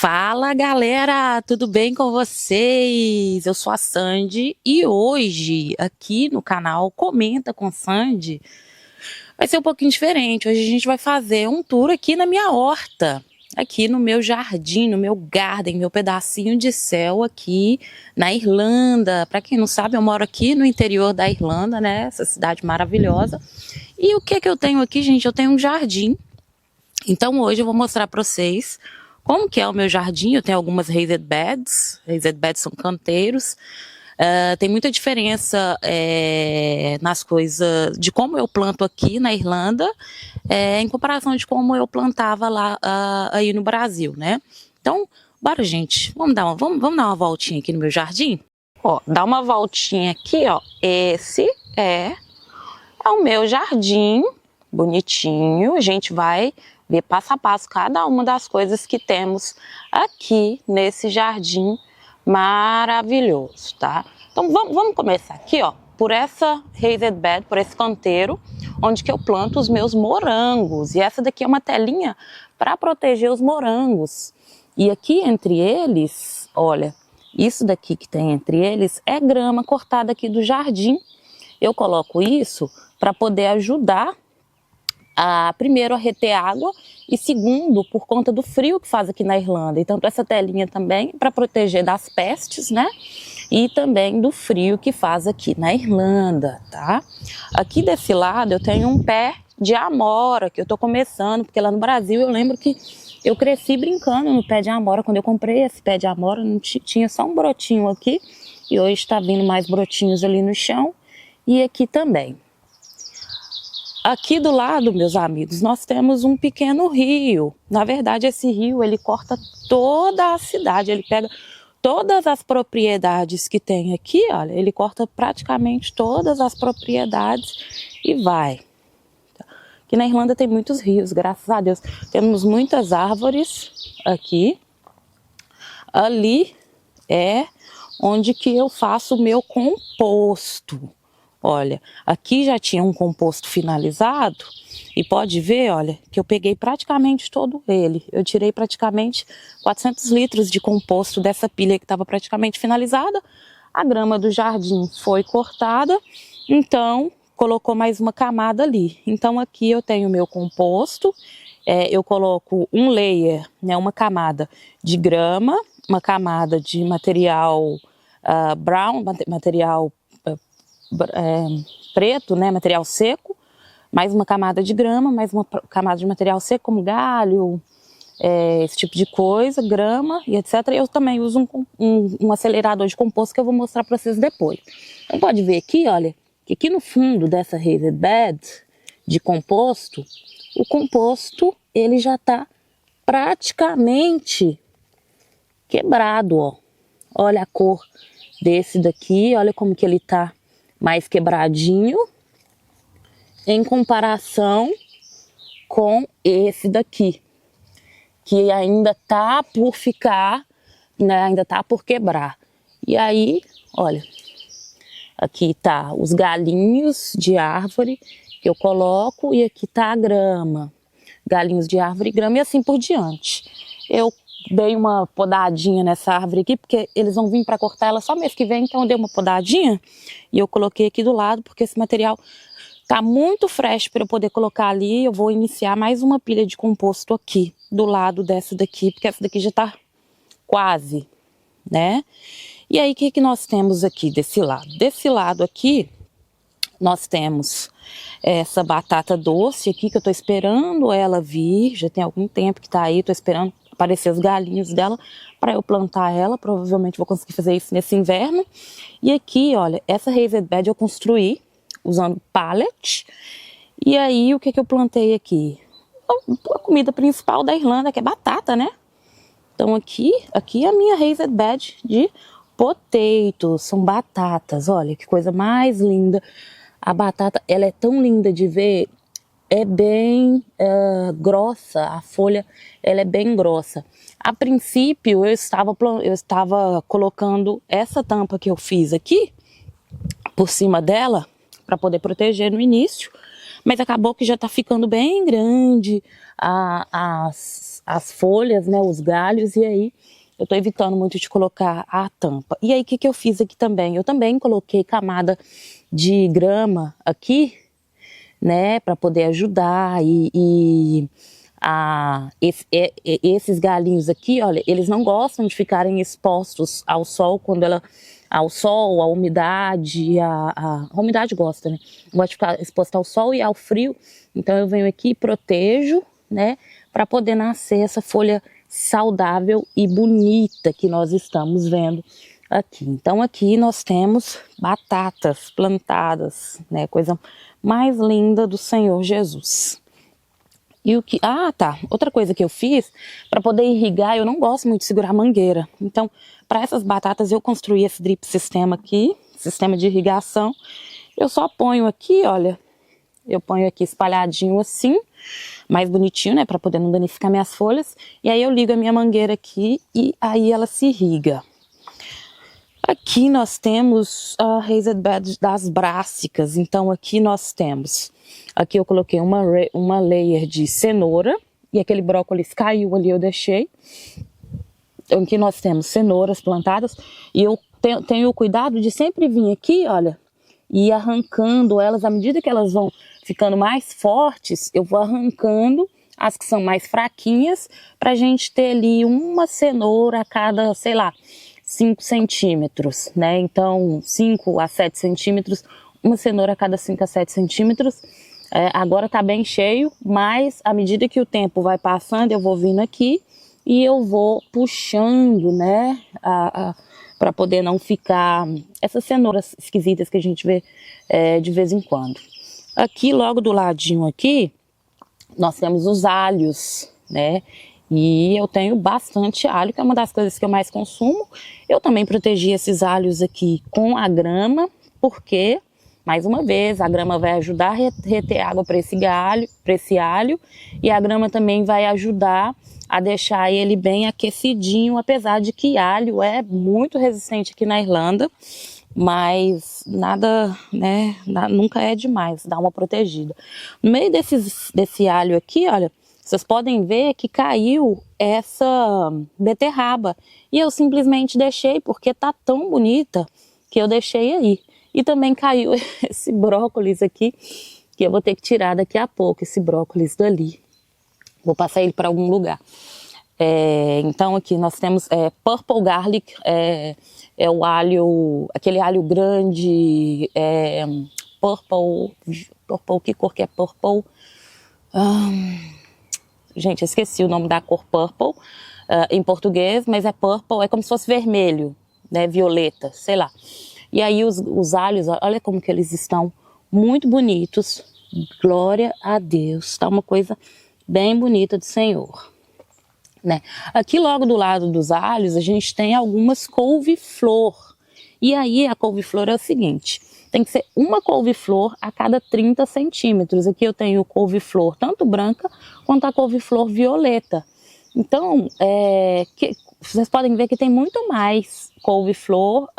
Fala galera, tudo bem com vocês? Eu sou a Sandy e hoje aqui no canal Comenta com Sandy vai ser um pouquinho diferente. Hoje a gente vai fazer um tour aqui na minha horta, aqui no meu jardim, no meu garden, meu pedacinho de céu aqui na Irlanda. Para quem não sabe, eu moro aqui no interior da Irlanda, né? Essa cidade maravilhosa. E o que eu tenho aqui, gente? Eu tenho um jardim. Então hoje eu vou mostrar para vocês como que é o meu jardim. Eu tenho algumas raised beds. Raised beds são canteiros. Tem muita diferença nas coisas, de como eu planto aqui na Irlanda, em comparação de como eu plantava lá aí no Brasil, né? Então, bora gente, vamos dar uma voltinha aqui no meu jardim? Ó, dá uma voltinha aqui, ó. Esse é o meu jardim, bonitinho. A gente vai ver passo a passo cada uma das coisas que temos aqui nesse jardim maravilhoso, tá? Então vamos começar aqui, ó, por essa raised bed, por esse canteiro, onde que eu planto os meus morangos. E essa daqui é uma telinha para proteger os morangos. E aqui entre eles, olha, isso daqui que tem entre eles é grama cortada aqui do jardim. Eu coloco isso para poder ajudar primeiro a reter água e segundo, por conta do frio que faz aqui na Irlanda. Então, essa telinha também para proteger das pestes, né? E também do frio que faz aqui na Irlanda, tá? Aqui desse lado eu tenho um pé de amora que eu tô começando, porque lá no Brasil eu lembro que eu cresci brincando no pé de amora. Quando eu comprei esse pé de amora, não tinha só um brotinho aqui e hoje está vindo mais brotinhos ali no chão e aqui também. Aqui do lado, meus amigos, nós temos um pequeno rio. Na verdade, esse rio, ele corta toda a cidade, ele pega todas as propriedades que tem aqui, olha, ele corta praticamente todas as propriedades e vai. Aqui na Irlanda tem muitos rios, graças a Deus. Temos muitas árvores aqui. Ali é onde que eu faço o meu composto. Olha, aqui já tinha um composto finalizado e pode ver, olha, que eu peguei praticamente todo ele. Eu tirei praticamente 400 litros de composto dessa pilha que estava praticamente finalizada. A grama do jardim foi cortada, então colocou mais uma camada ali. Então aqui eu tenho o meu composto, eu coloco um layer, né, uma camada de grama, uma camada de material brown, material preto, né, material seco, mais uma camada de grama, mais uma camada de material seco como galho, esse tipo de coisa, grama e etc. Eu também uso um acelerador de composto que eu vou mostrar para vocês depois. Então pode ver aqui, olha, que aqui no fundo dessa raised bed de composto, o composto ele já está praticamente quebrado, ó. Olha a cor desse daqui, olha como que ele está mais quebradinho em comparação com esse daqui, que ainda tá por ficar, né, ainda tá por quebrar. E aí, olha, aqui tá os galinhos de árvore que eu coloco e aqui tá a grama, galinhos de árvore e grama e assim por diante. Eu dei uma podadinha nessa árvore aqui, porque eles vão vir para cortar ela só mês que vem, então eu dei uma podadinha e eu coloquei aqui do lado, porque esse material tá muito fresh para eu poder colocar ali. Eu vou iniciar mais uma pilha de composto aqui, do lado dessa daqui, porque essa daqui já tá quase, né? E aí, o que nós temos aqui desse lado? Desse lado aqui, nós temos essa batata doce aqui, que eu tô esperando ela vir, já tem algum tempo que tá aí, tô esperando aparecer os galinhos dela para eu plantar ela. Provavelmente vou conseguir fazer isso nesse inverno. E aqui, olha, essa raised bed eu construí usando pallet. E aí, o que eu plantei aqui? A comida principal da Irlanda, que é batata, né? Então aqui é a minha raised bed de potatoes, são batatas. Olha que coisa mais linda. A batata, ela é tão linda de ver. É bem grossa, a folha ela é bem grossa. A princípio eu estava colocando essa tampa que eu fiz aqui por cima dela para poder proteger no início, mas acabou que já está ficando bem grande, as as folhas, né, os galhos, e aí eu tô evitando muito de colocar a tampa. E aí o que eu fiz aqui também? Eu também coloquei camada de grama aqui, né, para poder ajudar esses galinhos aqui, olha, eles não gostam de ficarem expostos ao sol quando ao sol, à umidade, a umidade gosta, né? Gosta de ficar exposta ao sol e ao frio. Então eu venho aqui e protejo, né, para poder nascer essa folha saudável e bonita que nós estamos vendo aqui. Então aqui nós temos batatas plantadas, né, coisa mais linda do Senhor Jesus. E o que... Ah, tá. Outra coisa que eu fiz, para poder irrigar, eu não gosto muito de segurar a mangueira. Então, para essas batatas, eu construí esse drip sistema aqui, sistema de irrigação. Eu só ponho aqui, olha, eu ponho aqui espalhadinho assim, mais bonitinho, né, para poder não danificar minhas folhas. E aí eu ligo a minha mangueira aqui e aí ela se irriga. Aqui nós temos a raised bed das brássicas. Então aqui nós temos, aqui eu coloquei uma layer de cenoura e aquele brócolis caiu ali, eu deixei. Então aqui nós temos cenouras plantadas e eu tenho o cuidado de sempre vir aqui, olha, e ir arrancando elas. À medida que elas vão ficando mais fortes, eu vou arrancando as que são mais fraquinhas, pra gente ter ali uma cenoura a cada, sei lá, 5 centímetros, né? Então 5 a 7 centímetros, uma cenoura a cada 5 a 7 centímetros. Agora tá bem cheio, mas à medida que o tempo vai passando, eu vou vindo aqui e eu vou puxando, né, para poder não ficar essas cenouras esquisitas que a gente vê de vez em quando. Aqui logo do ladinho aqui, nós temos os alhos, né? E eu tenho bastante alho, que é uma das coisas que eu mais consumo. Eu também protegi esses alhos aqui com a grama, porque, mais uma vez, a grama vai ajudar a reter água para esse alho, e a grama também vai ajudar a deixar ele bem aquecidinho, apesar de que alho é muito resistente aqui na Irlanda, mas nada, né, nunca é demais, dá uma protegida. No meio desse alho aqui, olha, vocês podem ver que caiu essa beterraba e eu simplesmente deixei porque tá tão bonita que eu deixei aí. E também caiu esse brócolis aqui que eu vou ter que tirar daqui a pouco, esse brócolis dali. Vou passar ele para algum lugar. Então aqui nós temos purple garlic, é o alho, aquele alho grande, purple, que cor que é purple? Gente, eu esqueci o nome da cor purple em português, mas é purple, é como se fosse vermelho, né, violeta, sei lá. E aí os alhos, olha como que eles estão muito bonitos, glória a Deus, tá uma coisa bem bonita do Senhor, né? Aqui logo do lado dos alhos a gente tem algumas couve-flor, e aí a couve-flor é o seguinte, tem que ser uma couve-flor a cada 30 centímetros. Aqui eu tenho couve-flor tanto branca quanto a couve-flor violeta. Então, vocês podem ver que tem muito mais couve-flor,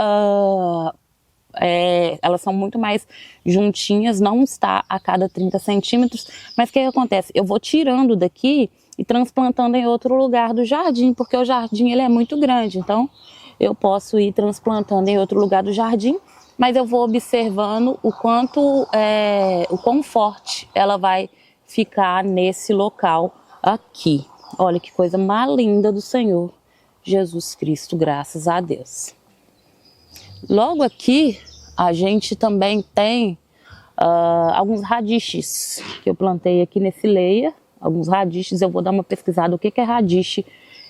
elas são muito mais juntinhas, não está a cada 30 centímetros. Mas o que acontece? Eu vou tirando daqui e transplantando em outro lugar do jardim, porque o jardim ele é muito grande, então eu posso ir transplantando em outro lugar do jardim, mas eu vou observando o quão forte ela vai ficar nesse local aqui. Olha que coisa mais linda do Senhor Jesus Cristo, graças a Deus. Logo aqui a gente também tem alguns radiches que eu plantei aqui nesse layer. Alguns radiches, eu vou dar uma pesquisada o que é radiche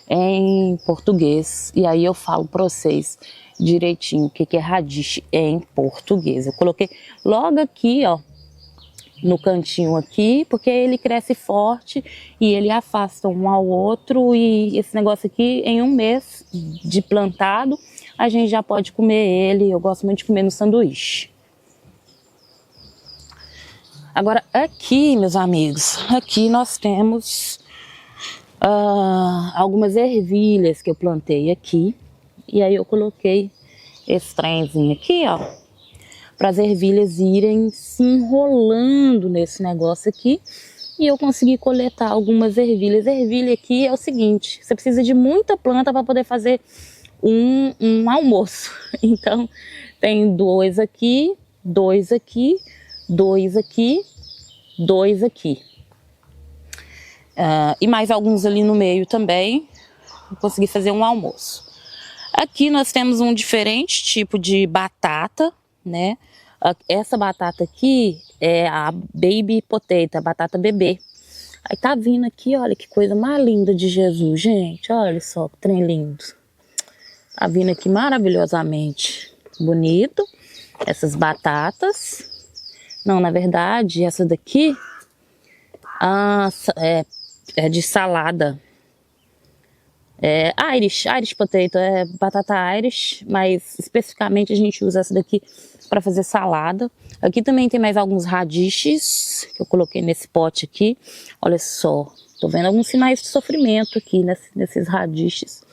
em português, e aí eu falo para vocês direitinho o que é radiche em português. Eu coloquei logo aqui, ó, no cantinho aqui, porque ele cresce forte e ele afasta um ao outro, e esse negócio aqui, em um mês de plantado, a gente já pode comer ele. Eu gosto muito de comer no sanduíche. Agora aqui, meus amigos, aqui nós temos algumas ervilhas que eu plantei aqui, e aí eu coloquei esse trenzinho aqui, ó, para as ervilhas irem se enrolando nesse negócio aqui, e eu consegui coletar algumas ervilhas. Ervilha aqui é o seguinte, você precisa de muita planta para poder fazer um almoço. Então tem 2 aqui, 2 aqui, 2 aqui, 2 aqui. E mais alguns ali no meio também. Consegui fazer um almoço. Aqui nós temos um diferente tipo de batata, né? Essa batata aqui é a baby potato, a batata bebê. Aí tá vindo aqui, olha que coisa mais linda de Jesus, gente. Olha só que trem lindo. Tá vindo aqui maravilhosamente bonito. Essas batatas. Não, na verdade, essa daqui é de salada. É Irish potato, é batata Irish, mas especificamente a gente usa essa daqui para fazer salada. Aqui também tem mais alguns radishes que eu coloquei nesse pote aqui. Olha só, tô vendo alguns sinais de sofrimento aqui nesses radishes.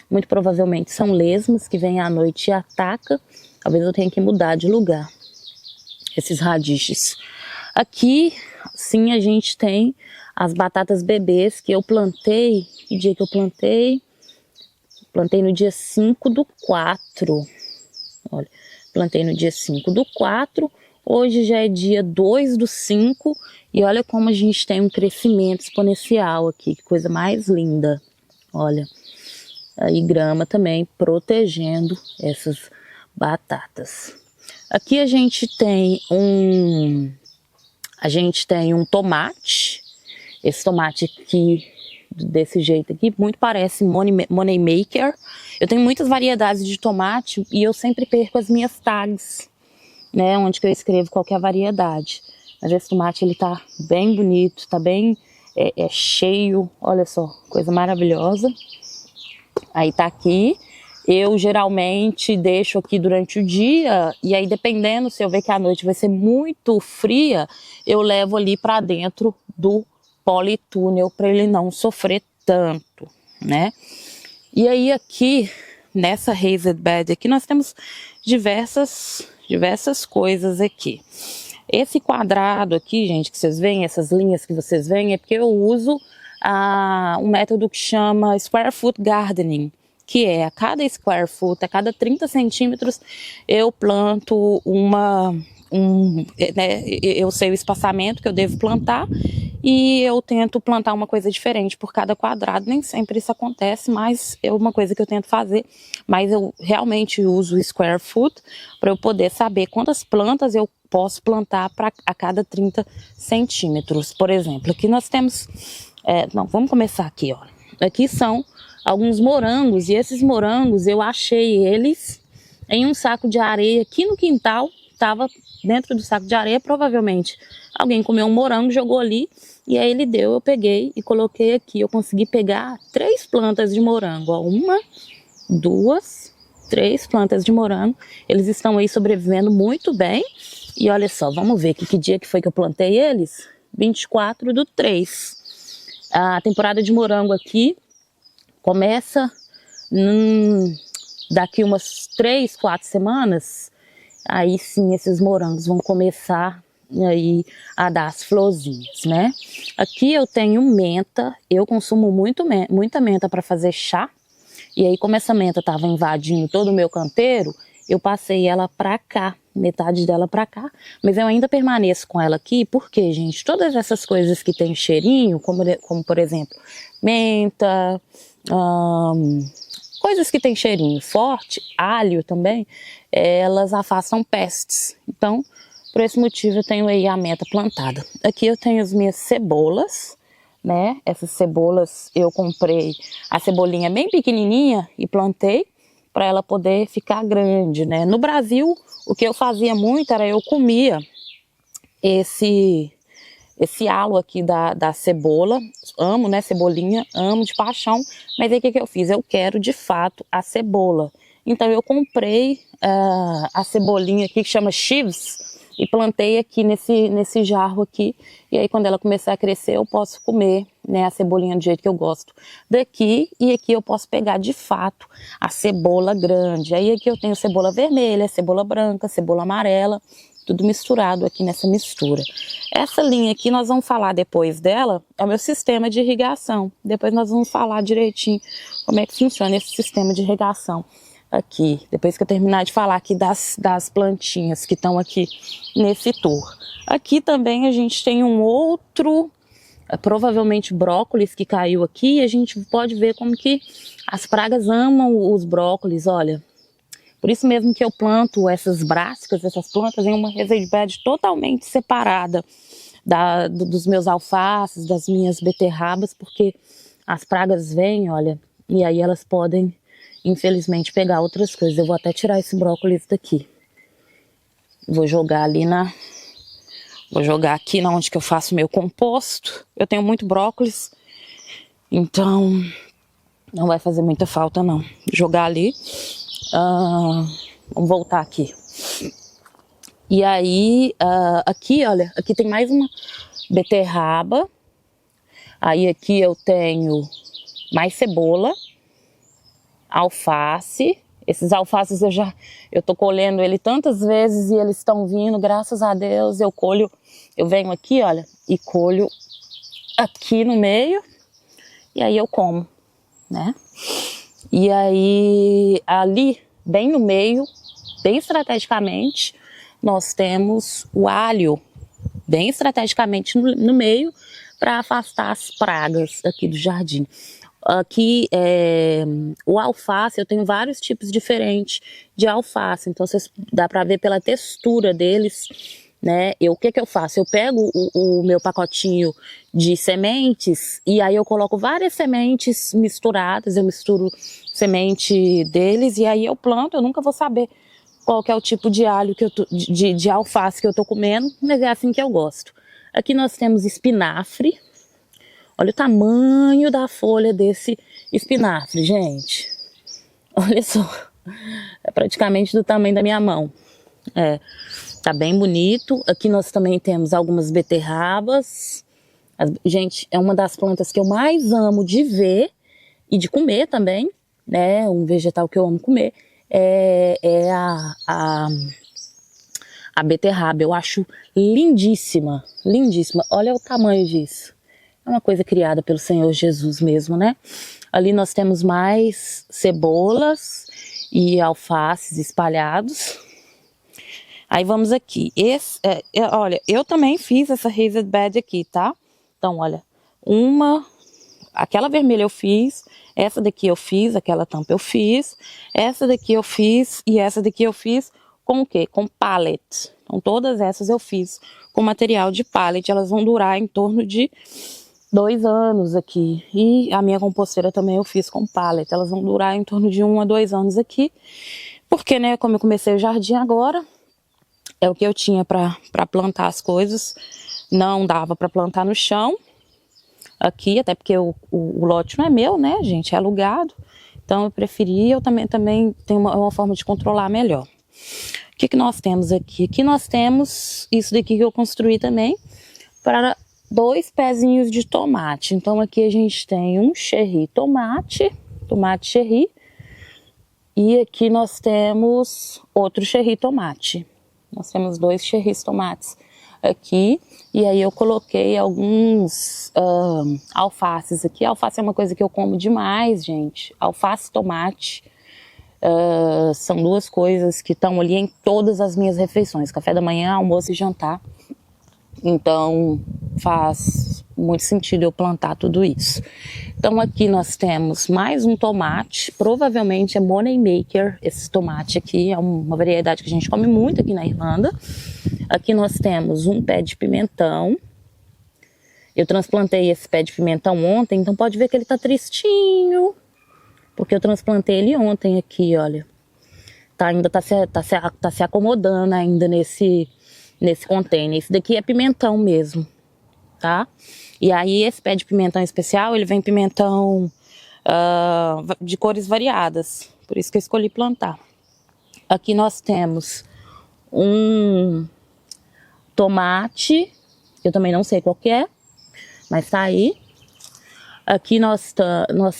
Muito provavelmente são lesmas que vêm à noite e atacam. Talvez eu tenha que mudar de lugar esses radishes. Aqui, sim, a gente tem as batatas bebês que eu plantei. Que dia que eu plantei? Plantei no dia 5/4. Olha, plantei no dia 5/4. Hoje já é dia 2/5. E olha como a gente tem um crescimento exponencial aqui. Que coisa mais linda. Olha. Aí grama também protegendo essas batatas. Aqui a gente tem um tomate. Esse tomate aqui, desse jeito aqui, muito parece Money Maker. Eu tenho muitas variedades de tomate e eu sempre perco as minhas tags, né, onde que eu escrevo qualquer variedade. Mas esse tomate, ele tá bem bonito, tá bem cheio, olha só, coisa maravilhosa. Aí tá aqui. Eu geralmente deixo aqui durante o dia e aí dependendo se eu ver que a noite vai ser muito fria, eu levo ali para dentro do politúnel para ele não sofrer tanto, né? E aí aqui nessa raised bed aqui nós temos diversas coisas aqui. Esse quadrado aqui, gente, que vocês veem, essas linhas que vocês veem, é porque eu uso um método que chama Square Foot Gardening, que é a cada square foot, a cada 30 centímetros, eu planto né, eu sei o espaçamento que eu devo plantar e eu tento plantar uma coisa diferente por cada quadrado. Nem sempre isso acontece, mas é uma coisa que eu tento fazer. Mas eu realmente uso o square foot para eu poder saber quantas plantas eu posso plantar a cada 30 centímetros. Por exemplo, aqui nós temos... vamos começar aqui, ó. Aqui são alguns morangos, e esses morangos eu achei eles em um saco de areia aqui no quintal. Estava dentro do saco de areia, provavelmente alguém comeu um morango, jogou ali, e aí ele deu, eu peguei e coloquei aqui. Eu consegui pegar 3 plantas de morango, ó, 1, 2, 3 plantas de morango. Eles estão aí sobrevivendo muito bem, e olha só, vamos ver que dia que foi que eu plantei eles? 24/3. A temporada de morango aqui começa daqui umas 3, 4 semanas. Aí sim esses morangos vão começar aí a dar as florzinhas, né? Aqui eu tenho menta, eu consumo muita menta para fazer chá. E aí como essa menta estava invadindo todo o meu canteiro, eu passei ela para cá, metade dela para cá. Mas eu ainda permaneço com ela aqui, porque, gente, todas essas coisas que tem cheirinho, como por exemplo, menta, coisas que tem cheirinho forte, alho também, elas afastam pestes. Então, por esse motivo eu tenho aí a menta plantada. Aqui eu tenho as minhas cebolas, né? Essas cebolas eu comprei a cebolinha bem pequenininha e plantei para ela poder ficar grande, né? No Brasil, o que eu fazia muito era eu comia esse halo aqui da cebola. Amo, né, cebolinha, amo de paixão. Mas aí o que eu fiz? Eu quero de fato a cebola. Então eu comprei a cebolinha aqui que chama chives e plantei aqui nesse jarro aqui. E aí quando ela começar a crescer eu posso comer, né, a cebolinha do jeito que eu gosto daqui. E aqui eu posso pegar de fato a cebola grande. Aí aqui eu tenho cebola vermelha, cebola branca, cebola amarela. tudo misturado aqui nessa mistura. Essa linha aqui nós vamos falar depois dela, é o meu sistema de irrigação. Depois nós vamos falar direitinho como é que funciona esse sistema de irrigação aqui. Depois que eu terminar de falar aqui das plantinhas que estão aqui nesse tour. Aqui também a gente tem um outro, provavelmente brócolis que caiu aqui. E a gente pode ver como que as pragas amam os brócolis, olha. Por isso mesmo que eu planto essas brássicas, essas plantas em uma raised bed totalmente separada dos meus alfaces, das minhas beterrabas, porque as pragas vêm, olha, e aí elas podem, infelizmente, pegar outras coisas. Eu vou até tirar esse brócolis daqui. Vou jogar ali Vou jogar aqui na onde que eu faço meu composto. Eu tenho muito brócolis, então não vai fazer muita falta não. Jogar ali. Vamos voltar aqui. E aí, aqui, olha, aqui tem mais uma beterraba. Aí aqui eu tenho mais cebola, alface. Esses alfaces eu tô colhendo ele tantas vezes e eles estão vindo, graças a Deus. Eu venho aqui, olha, e colho aqui no meio. E aí eu como, né? E aí, ali, bem no meio, bem estrategicamente, nós temos o alho, bem estrategicamente no meio, para afastar as pragas aqui do jardim. Aqui, o alface, eu tenho vários tipos diferentes de alface, então dá para ver pela textura deles, né? O que eu faço? Eu pego o meu pacotinho de sementes e aí eu coloco várias sementes misturadas, eu misturo semente deles e aí eu planto. Eu nunca vou saber qual que é o tipo de alho de alface que eu tô comendo, mas é assim que eu gosto. Aqui nós temos espinafre. Olha o tamanho da folha desse espinafre, gente. Olha só, é praticamente do tamanho da minha mão. Tá bem bonito. Aqui nós também temos algumas beterrabas. Gente, é uma das plantas que eu mais amo de ver e de comer também, né? Um vegetal que eu amo comer é a beterraba. Eu acho lindíssima, lindíssima. Olha o tamanho disso. É uma coisa criada pelo Senhor Jesus mesmo, né? Ali nós temos mais cebolas e alfaces espalhados. Aí vamos aqui. Olha, eu também fiz essa raised bed aqui, tá? Então, olha, aquela vermelha eu fiz, essa daqui eu fiz, aquela tampa eu fiz, essa daqui eu fiz e essa daqui eu fiz com o quê? Com pallet. Então, todas essas eu fiz com material de pallet. Elas vão durar em torno de 2 anos aqui. E a minha composteira também eu fiz com pallet. Elas vão durar em torno de 1 a 2 anos aqui. Porque, né, como eu comecei o jardim agora, é o que eu tinha para plantar as coisas. Não dava para plantar no chão aqui, até porque o lote não é meu, né, gente? É alugado. Então eu preferi, eu também tenho uma forma de controlar melhor. O que nós temos aqui? Aqui nós temos isso daqui que eu construí também para 2 pezinhos de tomate. Então aqui a gente tem um cherry tomate cherry, e aqui nós temos outro cherry tomate. Nós temos 2 cherrys tomates aqui, e aí eu coloquei alguns alfaces aqui. Alface é uma coisa que eu como demais, gente. Alface e tomate são 2 coisas que estão ali em todas as minhas refeições, café da manhã, almoço e jantar. Então faz muito sentido eu plantar tudo isso. Então aqui nós temos mais um tomate, provavelmente é money maker esse tomate aqui, é uma variedade que a gente come muito aqui na Irlanda. Aqui nós temos um pé de pimentão. Eu transplantei esse pé de pimentão ontem, então pode ver que ele tá tristinho, porque eu transplantei ele ontem aqui, olha. Ainda tá se acomodando ainda nesse container. Esse daqui é pimentão mesmo, tá? E aí esse pé de pimentão especial, ele vem pimentão de cores variadas, por isso que eu escolhi plantar. Aqui nós temos um tomate, eu também não sei qual que é, mas tá aí. Aqui nós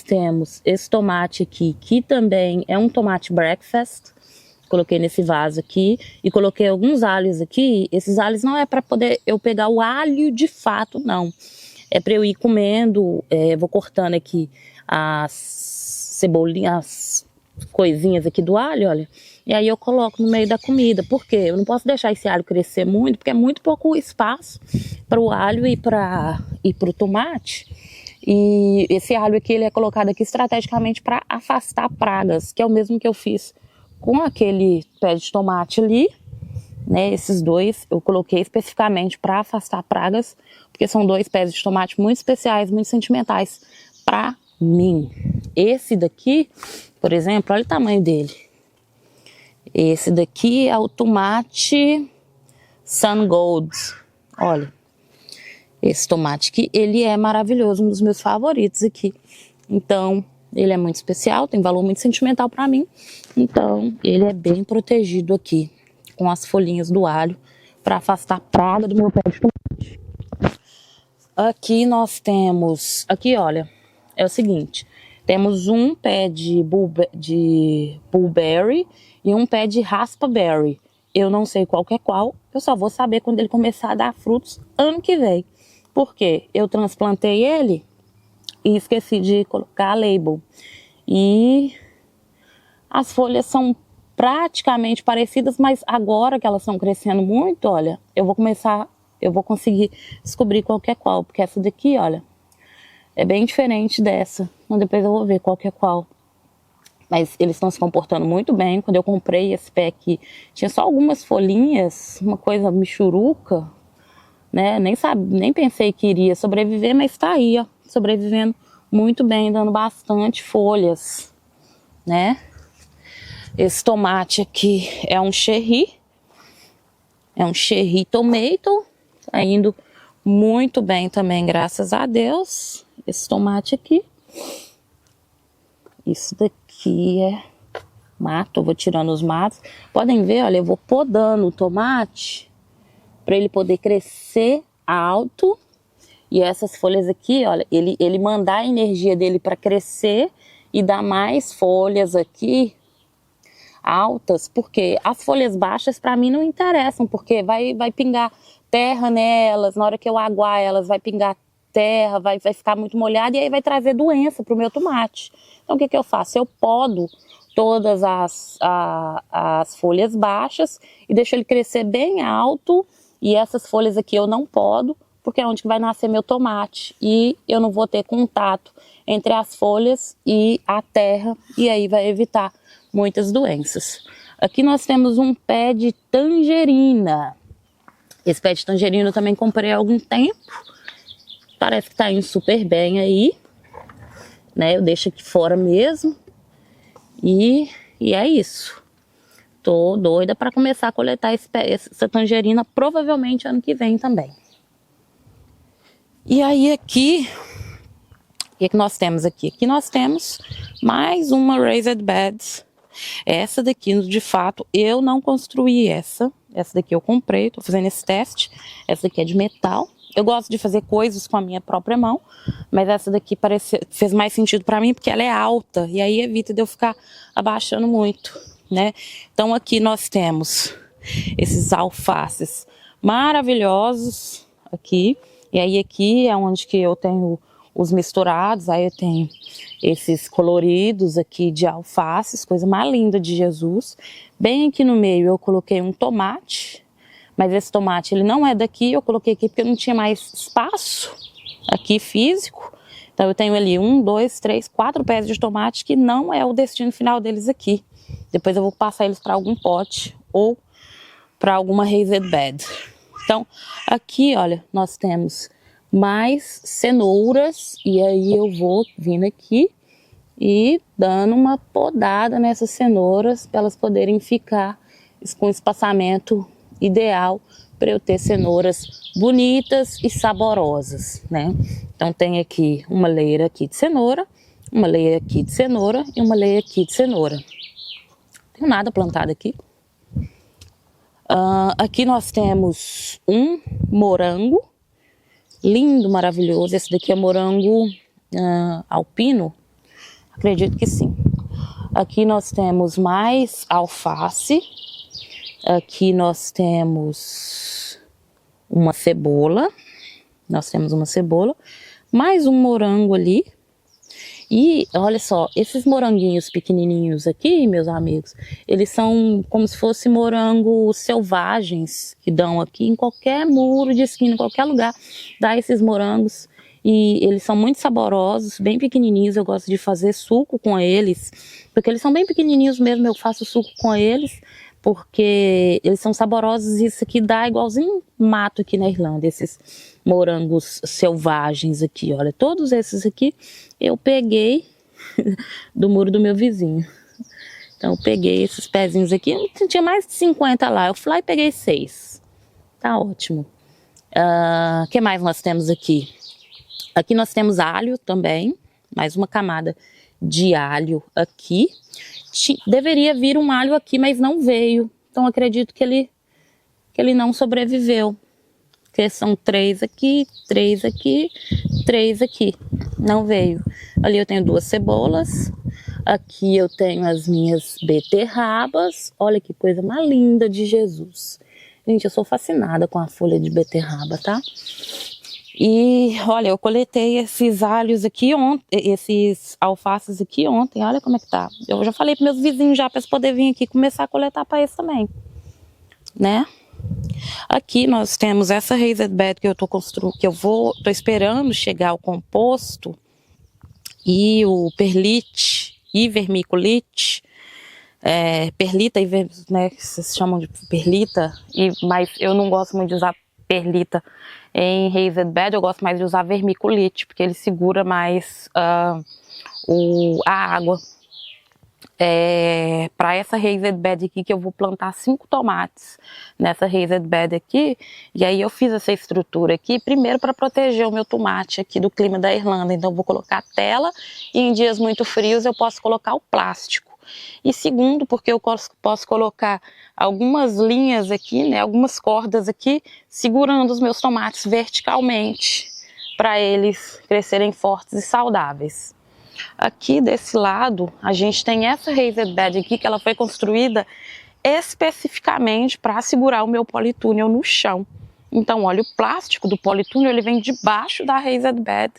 temos esse tomate aqui, que também é um tomate breakfast. Coloquei nesse vaso aqui e coloquei alguns alhos aqui. Esses alhos não é para poder eu pegar o alho de fato, não. É para eu ir comendo, vou cortando aqui as cebolinhas, as coisinhas aqui do alho, olha. E aí eu coloco no meio da comida. Por quê? Eu não posso deixar esse alho crescer muito, porque é muito pouco espaço para o alho e para o tomate. E esse alho aqui, ele é colocado aqui estrategicamente para afastar pragas, que é o mesmo que eu fiz com aquele pé de tomate ali, né? Esses dois eu coloquei especificamente para afastar pragas, porque são dois pés de tomate muito especiais, muito sentimentais para mim. Esse daqui, por exemplo, olha o tamanho dele. Esse daqui é o tomate Sun Gold. Olha, esse tomate aqui, ele é maravilhoso, um dos meus favoritos aqui. Então, ele é muito especial, tem valor muito sentimental para mim. Então, ele é bem protegido aqui, com as folhinhas do alho, para afastar a praga do meu pé de tomate. Aqui nós temos, aqui olha, é o seguinte, temos um pé de bullberry e um pé de raspberry. Eu não sei qual que é qual, eu só vou saber quando ele começar a dar frutos ano que vem. Por quê? Eu transplantei ele e esqueci de colocar a label. E as folhas são praticamente parecidas, mas agora que elas estão crescendo muito, olha, eu vou conseguir descobrir qual que é qual, porque essa daqui, olha, é bem diferente dessa. Então depois eu vou ver qual que é qual. Mas eles estão se comportando muito bem. Quando eu comprei esse pé aqui, tinha só algumas folhinhas, uma coisa michuruca, né? Nem pensei que iria sobreviver, mas tá aí, ó, sobrevivendo muito bem, dando bastante folhas, né? Esse tomate aqui é um cherry tomato, tá indo muito bem também, graças a Deus. Esse tomate aqui, isso daqui é mato, eu vou tirando os matos. Podem ver, olha, eu vou podando o tomate para ele poder crescer alto. E essas folhas aqui, olha, ele mandar a energia dele para crescer e dar mais folhas aqui altas, porque as folhas baixas para mim não interessam, porque vai pingar terra nelas, na hora que eu aguar elas vai pingar terra, vai ficar muito molhada e aí vai trazer doença para o meu tomate. Então o que eu faço? Eu podo todas as folhas baixas e deixo ele crescer bem alto, e essas folhas aqui eu não podo, porque é onde que vai nascer meu tomate e eu não vou ter contato entre as folhas e a terra, e aí vai evitar muitas doenças. Aqui nós temos um pé de tangerina. Esse pé de tangerina eu também comprei há algum tempo. Parece que tá indo super bem aí, né? Eu deixo aqui fora mesmo. E é isso. Tô doida para começar a coletar essa tangerina, provavelmente ano que vem também. E aí aqui, o que nós temos aqui? Aqui nós temos mais uma raised bed. Essa daqui, de fato, eu não construí essa. Essa daqui eu comprei, tô fazendo esse teste. Essa daqui é de metal. Eu gosto de fazer coisas com a minha própria mão, mas essa daqui fez mais sentido para mim porque ela é alta e aí evita de eu ficar abaixando muito, né? Então aqui nós temos esses alfaces maravilhosos aqui, e aí aqui é onde que eu tenho os misturados, aí eu tenho esses coloridos aqui de alfaces, coisa mais linda de Jesus. Bem aqui no meio eu coloquei um tomate, mas esse tomate ele não é daqui, eu coloquei aqui porque não tinha mais espaço aqui físico. Então eu tenho ali 1, 2, 3, 4 pés de tomate que não é o destino final deles aqui. Depois eu vou passar eles para algum pote ou para alguma raised bed. Então aqui, olha, nós temos mais cenouras, e aí eu vou vindo aqui e dando uma podada nessas cenouras para elas poderem ficar com espaçamento ideal para eu ter cenouras bonitas e saborosas, né? Então tem aqui uma leira aqui de cenoura, uma leira aqui de cenoura e uma leira aqui de cenoura. Não tenho nada plantado aqui. Aqui nós temos um morango lindo, maravilhoso. Esse daqui é morango alpino, acredito que sim. Aqui nós temos mais alface. Aqui nós temos uma cebola. Nós temos uma cebola. Mais um morango ali. E olha só, esses moranguinhos pequenininhos aqui, meus amigos, eles são como se fossem morangos selvagens que dão aqui em qualquer muro de esquina, em qualquer lugar, dá esses morangos. E eles são muito saborosos, bem pequenininhos, eu gosto de fazer suco com eles, porque eles são bem pequenininhos mesmo, eu faço suco com eles, porque eles são saborosos e isso aqui dá igualzinho mato aqui na Irlanda, esses morangos selvagens aqui, olha, todos esses aqui eu peguei do muro do meu vizinho. Então eu peguei esses pezinhos aqui, tinha mais de 50 lá, eu fui lá e peguei 6, tá ótimo. Que mais nós temos aqui? Aqui nós temos alho também, mais uma camada de alho aqui. Deveria vir um alho aqui, mas não veio. Então acredito que ele não sobreviveu. Porque são 3 aqui, 3 aqui, 3 aqui. Não veio. Ali eu tenho 2 cebolas. Aqui eu tenho as minhas beterrabas. Olha que coisa mais linda de Jesus. Gente, eu sou fascinada com a folha de beterraba, tá? E olha, eu coletei esses alhos aqui ontem, esses alfaces aqui ontem, olha como é que tá. Eu já falei para meus vizinhos já para eles poderem vir aqui começar a coletar para eles também, né? Aqui nós temos essa raised bed que eu tô construindo, que tô esperando chegar o composto e o perlite e vermiculite, perlita, né, que vocês chamam de perlita, mas eu não gosto muito de usar perlita em raised bed, eu gosto mais de usar vermiculite, porque ele segura mais a água. Para essa raised bed aqui, que eu vou plantar 5 tomates nessa raised bed aqui, e aí eu fiz essa estrutura aqui, primeiro para proteger o meu tomate aqui do clima da Irlanda, então eu vou colocar tela, e em dias muito frios eu posso colocar o plástico. E segundo, porque eu posso colocar algumas linhas aqui, né, algumas cordas aqui, segurando os meus tomates verticalmente, para eles crescerem fortes e saudáveis. Aqui desse lado, a gente tem essa raised bed aqui, que ela foi construída especificamente para segurar o meu polytunnel no chão. Então, olha, o plástico do polytunnel, ele vem debaixo da raised bed,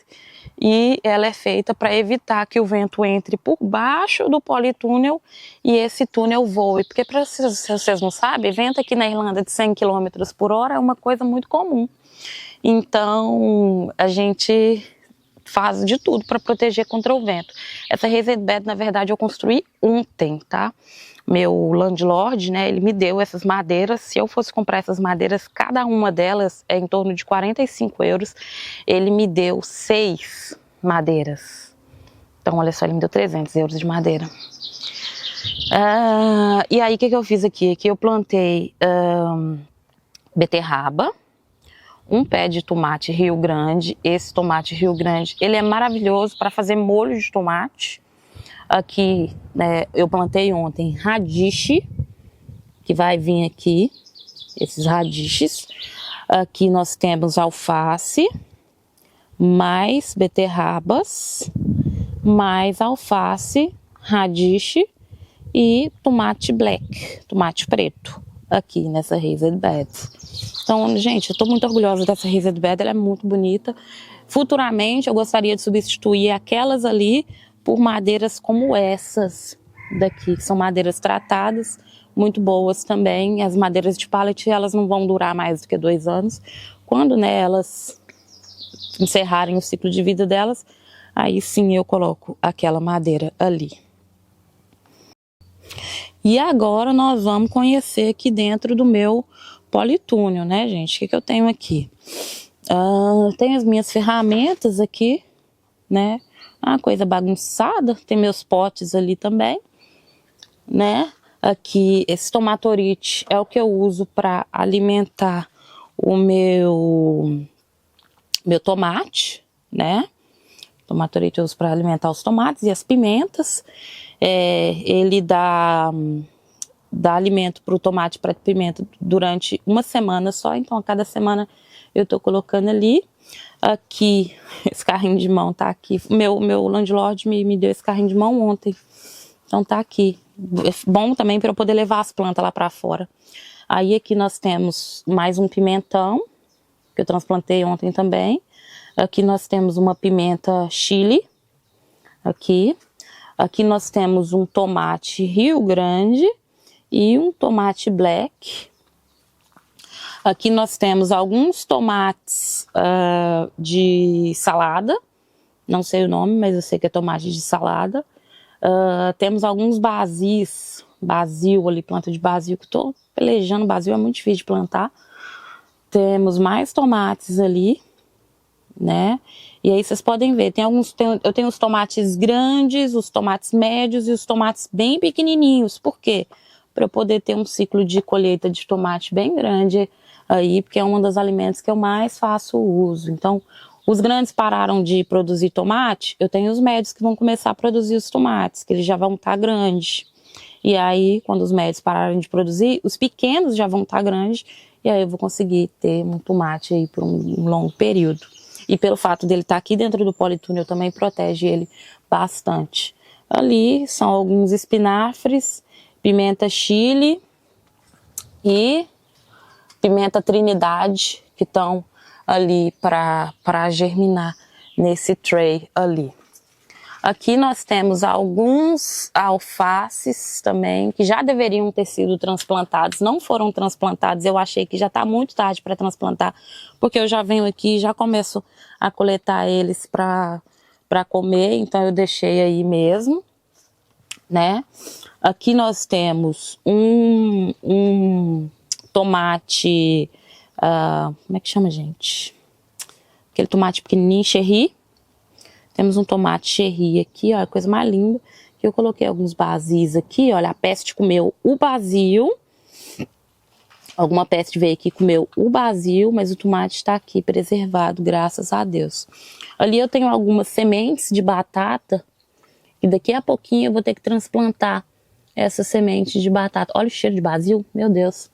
e ela é feita para evitar que o vento entre por baixo do polytunnel e esse túnel voe. Porque, se vocês não sabem, vento aqui na Irlanda de 100 km por hora é uma coisa muito comum. Então, a gente faz de tudo para proteger contra o vento. Essa raised bed, na verdade, eu construí ontem, tá? Meu landlord, né, ele me deu essas madeiras. Se eu fosse comprar essas madeiras, cada uma delas é em torno de 45 euros. Ele me deu 6 madeiras. Então, olha só, ele me deu 300 euros de madeira. E aí, o que eu fiz aqui? Aqui eu plantei beterraba, um pé de tomate Rio Grande. Esse tomate Rio Grande, ele é maravilhoso para fazer molho de tomate. Aqui, né, eu plantei ontem radiche, que vai vir aqui, esses radiches. Aqui nós temos alface, mais beterrabas, mais alface, radiche e tomate black, tomate preto, aqui nessa raised bed. Então, gente, eu tô muito orgulhosa dessa raised bed, ela é muito bonita. Futuramente eu gostaria de substituir aquelas ali por madeiras como essas daqui, que são madeiras tratadas, muito boas também. As madeiras de pallet, elas não vão durar mais do que 2 anos. Quando, né, elas encerrarem o ciclo de vida delas, aí sim eu coloco aquela madeira ali. E agora nós vamos conhecer aqui dentro do meu polytunnel, né, gente? O que eu tenho aqui? Tenho as minhas ferramentas aqui, né? Uma coisa bagunçada, tem meus potes ali também, né? Aqui, esse tomatorite é o que eu uso para alimentar o meu tomate, né? Tomatorite eu uso para alimentar os tomates e as pimentas. Ele dá alimento para o tomate e para a pimenta durante uma semana só, então a cada semana eu tô colocando ali. Aqui, esse carrinho de mão tá aqui. Meu landlord me deu esse carrinho de mão ontem. Então tá aqui. É bom também para eu poder levar as plantas lá para fora. Aí aqui nós temos mais um pimentão, que eu transplantei ontem também. Aqui nós temos uma pimenta chile. Aqui nós temos um tomate Rio Grande e um tomate black. Aqui nós temos alguns tomates de salada. Não sei o nome, mas eu sei que é tomate de salada. Temos alguns basil ali, planta de basil, que eu tô pelejando. Basil é muito difícil de plantar. Temos mais tomates ali, né? E aí vocês podem ver, eu tenho os tomates grandes, os tomates médios e os tomates bem pequenininhos. Por quê? Para eu poder ter um ciclo de colheita de tomate bem grande aí, porque é um dos alimentos que eu mais faço uso. Então, os grandes pararam de produzir tomate, eu tenho os médios que vão começar a produzir os tomates, que eles já vão estar grandes. E aí, quando os médios pararem de produzir, os pequenos já vão estar grandes, e aí eu vou conseguir ter um tomate aí por um longo período. E pelo fato dele estar aqui dentro do politúnel, também protege ele bastante. Ali são alguns espinafres, pimenta chile e pimenta Trinidade, que estão ali para germinar nesse tray ali. Aqui nós temos alguns alfaces também, que já deveriam ter sido transplantados, não foram transplantados. Eu achei que já está muito tarde para transplantar, porque eu já venho aqui e já começo a coletar eles para comer, então eu deixei aí mesmo, né? Aqui nós temos um tomate, como é que chama, gente? Aquele tomate pequenininho, cherry. Temos um tomate cherry aqui, ó, coisa mais linda. Que eu coloquei alguns basis aqui, olha, a peste comeu o basil. Alguma peste veio aqui e comeu o basil, mas o tomate está aqui preservado, graças a Deus. Ali eu tenho algumas sementes de batata, e daqui a pouquinho eu vou ter que transplantar essas sementes de batata. Olha o cheiro de basil, meu Deus.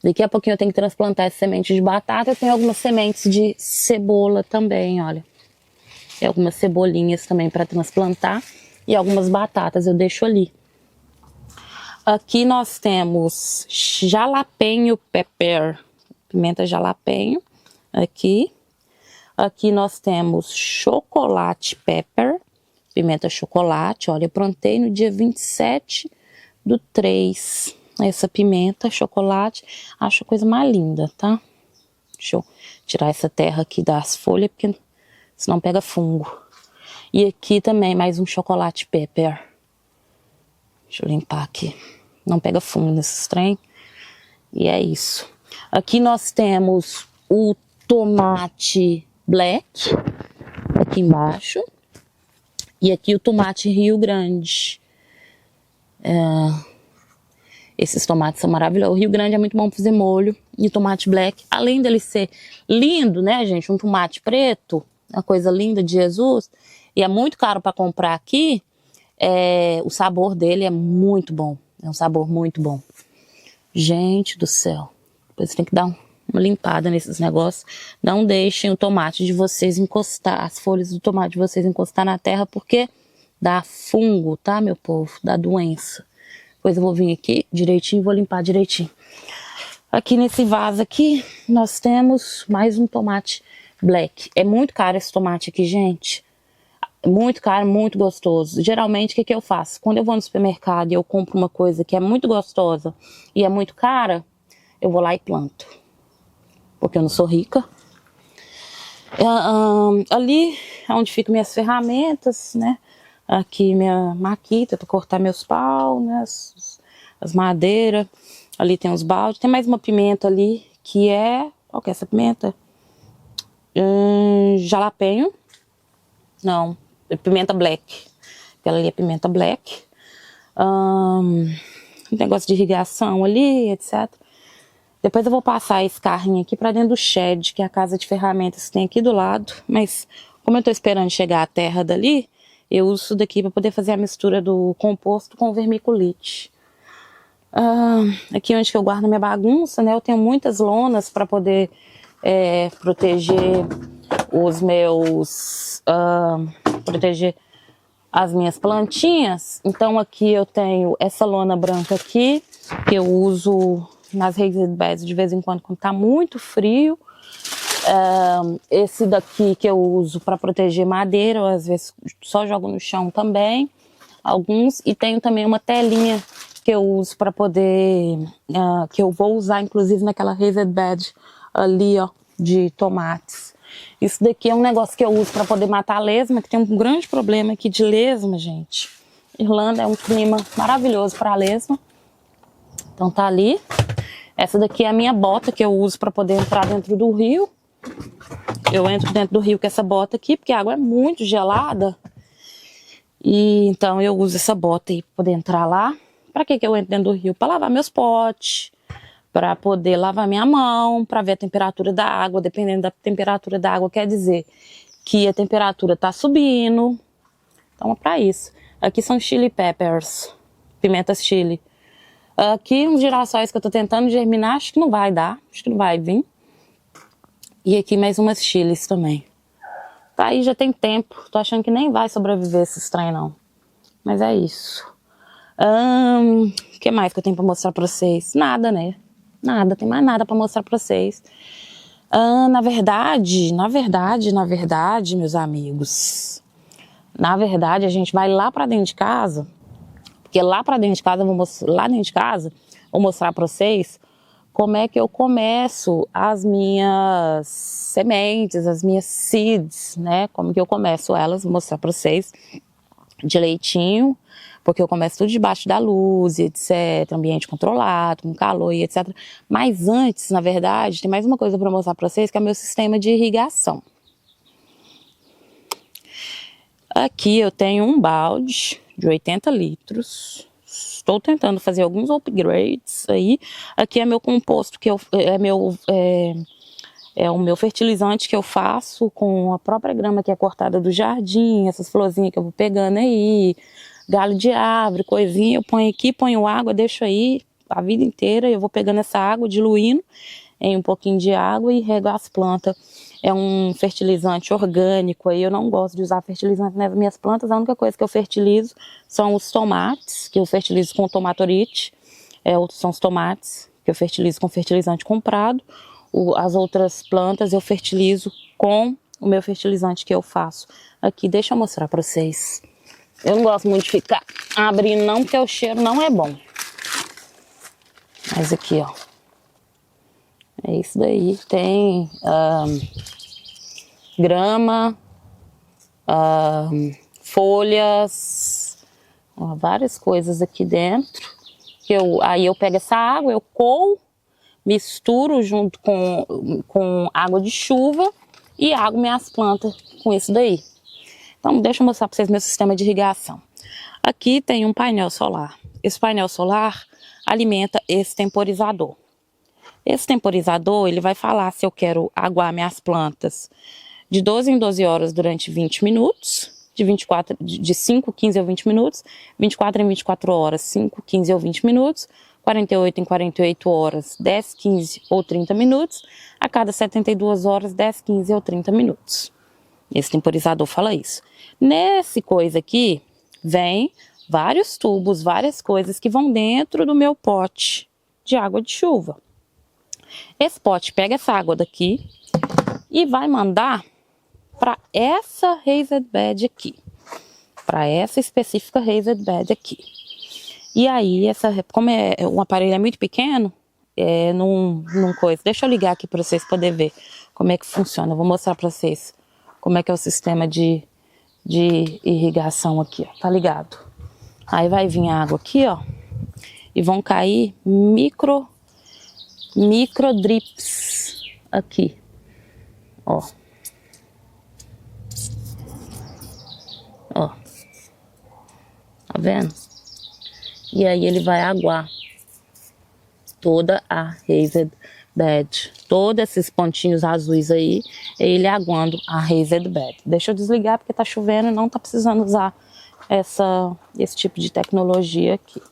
Daqui a pouquinho eu tenho que transplantar essas sementes de batata. Eu tenho algumas sementes de cebola também, olha. E algumas cebolinhas também para transplantar. E algumas batatas eu deixo ali. Aqui nós temos jalapeno pepper. Pimenta jalapeno. Aqui. Aqui nós temos chocolate pepper. Pimenta chocolate. Olha, eu plantei no dia 27/3. Essa pimenta chocolate. Acho a coisa mais linda, tá? Deixa eu tirar essa terra aqui das folhas, porque senão pega fungo. E aqui também mais um chocolate pepper. Deixa eu limpar aqui. Não pega fungo nesses trem. E é isso. Aqui nós temos o tomate black. Aqui embaixo. E aqui o tomate Rio Grande. Esses tomates são maravilhosos. O Rio Grande é muito bom para fazer molho. E o tomate black, além dele ser lindo, né, gente? Um tomate preto. Uma coisa linda de Jesus, e é muito caro para comprar aqui, o sabor dele é muito bom, é um sabor muito bom. Gente do céu, depois tem que dar uma limpada nesses negócios. Não deixem o tomate de vocês encostar, as folhas do tomate de vocês encostar na terra, porque dá fungo, tá, meu povo? Dá doença. Depois eu vou vir aqui direitinho e vou limpar direitinho. Aqui nesse vaso aqui, nós temos mais um tomate black. É muito caro esse tomate aqui, gente. Muito caro, muito gostoso. Geralmente, o que eu faço? Quando eu vou no supermercado e eu compro uma coisa que é muito gostosa e é muito cara, eu vou lá e planto. Porque eu não sou rica. Ali é onde ficam minhas ferramentas, né? Aqui minha maquita para cortar meus pau, né? As madeiras. Ali tem os baldes. Tem mais uma pimenta ali, que é... Qual que é essa pimenta? Jalapeno. Não, é pimenta black. Aquela ali é pimenta black. Negócio de irrigação ali, etc. Depois eu vou passar esse carrinho aqui para dentro do shed, que é a casa de ferramentas que tem aqui do lado. Mas como eu tô esperando chegar a terra dali, eu uso isso daqui para poder fazer a mistura do composto com o vermiculite. Aqui onde que eu guardo minha bagunça, né? Eu tenho muitas lonas para poder proteger os meus... proteger as minhas plantinhas. Então aqui eu tenho essa lona branca aqui, que eu uso nas raised beds de vez em quando tá muito frio. Esse daqui que eu uso para proteger madeira, eu às vezes só jogo no chão também, alguns. E tenho também uma telinha que eu uso para poder, que eu vou usar inclusive naquela raised bed ali, ó, de tomates. Isso daqui é um negócio que eu uso para poder matar a lesma, que tem um grande problema aqui de lesma, gente. Irlanda é um clima maravilhoso para lesma. Então tá ali. Essa daqui é a minha bota que eu uso para poder entrar dentro do rio. Eu entro dentro do rio com essa bota aqui, porque a água é muito gelada. E então eu uso essa bota aí para poder entrar lá. Para que eu entro dentro do rio? Para lavar meus potes, para poder lavar minha mão, para ver a temperatura da água. Dependendo da temperatura da água, quer dizer que a temperatura tá subindo. Então é para isso. Aqui são chili peppers, pimentas chili. Aqui uns girassóis que eu tô tentando germinar, acho que não vai dar, acho que não vai vir. E aqui mais umas chilis também. Tá aí, já tem tempo, tô achando que nem vai sobreviver esses trem não. Mas é isso. O que mais que eu tenho pra mostrar pra vocês? Nada, né? Nada, tem mais nada pra mostrar pra vocês. Na verdade, meus amigos. Na verdade, a gente vai lá pra dentro de casa. Porque lá pra dentro de casa, vou mostrar pra vocês como é que eu começo as minhas sementes, as minhas seeds, né? Como que eu começo elas, vou mostrar pra vocês direitinho. Porque eu começo tudo debaixo da luz, etc, ambiente controlado, com calor e etc. Mas antes, na verdade, tem mais uma coisa para mostrar para vocês, que é o meu sistema de irrigação. Aqui eu tenho um balde de 80 litros. Estou tentando fazer alguns upgrades aí. Aqui é meu composto, que é o meu fertilizante que eu faço com a própria grama que é cortada do jardim, essas florzinhas que eu vou pegando aí, galho de árvore, coisinha, eu ponho aqui, ponho água, deixo aí a vida inteira, eu vou pegando essa água, diluindo em um pouquinho de água e rego as plantas. É um fertilizante orgânico, aí eu não gosto de usar fertilizante nas minhas plantas, a única coisa que eu fertilizo são os tomates, que eu fertilizo com tomatorite, são os tomates que eu fertilizo com fertilizante comprado. As outras plantas eu fertilizo com o meu fertilizante que eu faço. Aqui, deixa eu mostrar pra vocês. Eu não gosto muito de ficar abrindo não, porque o cheiro não é bom. Mas aqui, ó. É isso daí. Tem grama, folhas, várias coisas aqui dentro. Aí eu pego essa água, eu coo, misturo junto com água de chuva e ago minhas plantas com isso daí. Então, deixa eu mostrar para vocês meu sistema de irrigação. Aqui tem um painel solar. Esse painel solar alimenta esse temporizador. Esse temporizador, ele vai falar se eu quero aguar minhas plantas de 12 em 12 horas durante 20 minutos, de 5, 15 ou 20 minutos, 24 em 24 horas, 5, 15 ou 20 minutos, 48 em 48 horas, 10, 15 ou 30 minutos, a cada 72 horas, 10, 15 ou 30 minutos. Esse temporizador fala isso. Nesse coisa aqui, vem vários tubos, várias coisas que vão dentro do meu pote de água de chuva. Esse pote pega essa água daqui e vai mandar para essa raised bed aqui. Para essa específica raised bed aqui. E aí, como o aparelho é muito pequeno, num coisa. Deixa eu ligar aqui para vocês poderem ver como é que funciona. Eu vou mostrar para vocês como é que é o sistema de irrigação aqui, ó. Tá ligado? Aí vai vir a água aqui, ó, e vão cair micro drips aqui, ó. Ó. Tá vendo? E aí ele vai aguar toda a raised bed. Todos esses pontinhos azuis aí, é ele aguando a raised bed. Deixa eu desligar porque tá chovendo e não tá precisando usar esse tipo de tecnologia aqui.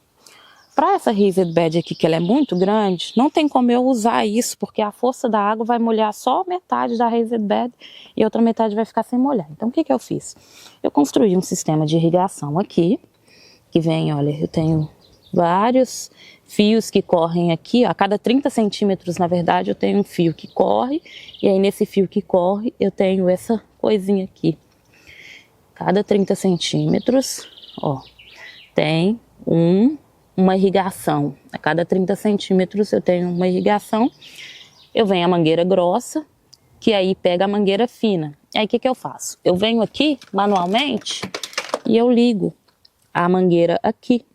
Para essa raised bed aqui, que ela é muito grande, não tem como eu usar isso, porque a força da água vai molhar só metade da raised bed e a outra metade vai ficar sem molhar. Então, o que que eu fiz? Eu construí um sistema de irrigação aqui, que vem, olha, eu tenho vários fios que correm aqui, ó, a cada 30 centímetros, na verdade, eu tenho um fio que corre, e aí nesse fio que corre, eu tenho essa coisinha aqui. Cada 30 centímetros, ó, tem uma irrigação. A cada 30 centímetros eu tenho uma irrigação. Eu venho a mangueira grossa, que aí pega a mangueira fina. Aí o que que eu faço? Eu venho aqui manualmente e eu ligo a mangueira aqui.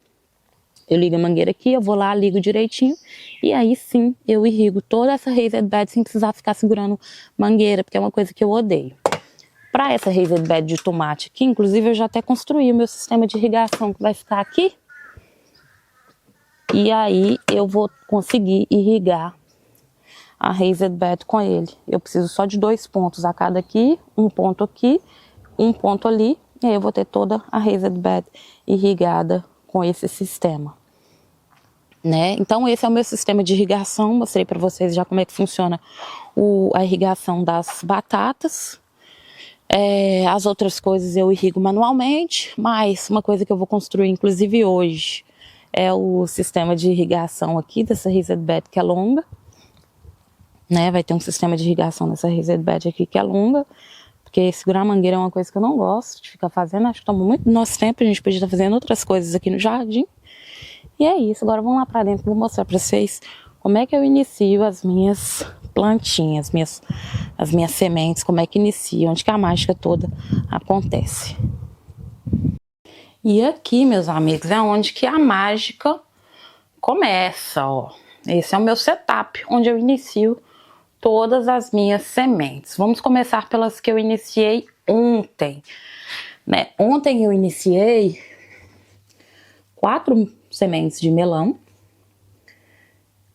Eu ligo a mangueira aqui, eu vou lá, ligo direitinho e aí sim eu irrigo toda essa raised bed sem precisar ficar segurando mangueira, porque é uma coisa que eu odeio. Para essa raised bed de tomate aqui, inclusive eu já até construí o meu sistema de irrigação que vai ficar aqui. E aí eu vou conseguir irrigar a raised bed com ele. Eu preciso só de 2 pontos a cada aqui, um ponto ali, e aí eu vou ter toda a raised bed irrigada com esse sistema, né? Então esse é o meu sistema de irrigação. Mostrei para vocês já como é que funciona a irrigação das batatas. As outras coisas eu irrigo manualmente, mas uma coisa que eu vou construir inclusive hoje é o sistema de irrigação aqui dessa raised bed que é longa, né? Vai ter um sistema de irrigação nessa raised bed aqui que é longa, porque segurar a mangueira é uma coisa que eu não gosto de ficar fazendo, acho que toma muito do nosso tempo, a gente podia estar fazendo outras coisas aqui no jardim. E é isso, agora vamos lá pra dentro, vou mostrar pra vocês como é que eu inicio as minhas plantinhas, as minhas sementes, como é que inicia, onde que a mágica toda acontece. E aqui, meus amigos, é onde que a mágica começa, ó. Esse é o meu setup, onde eu inicio todas as minhas sementes. Vamos começar pelas que eu iniciei ontem, né? Ontem eu iniciei 4 sementes de melão,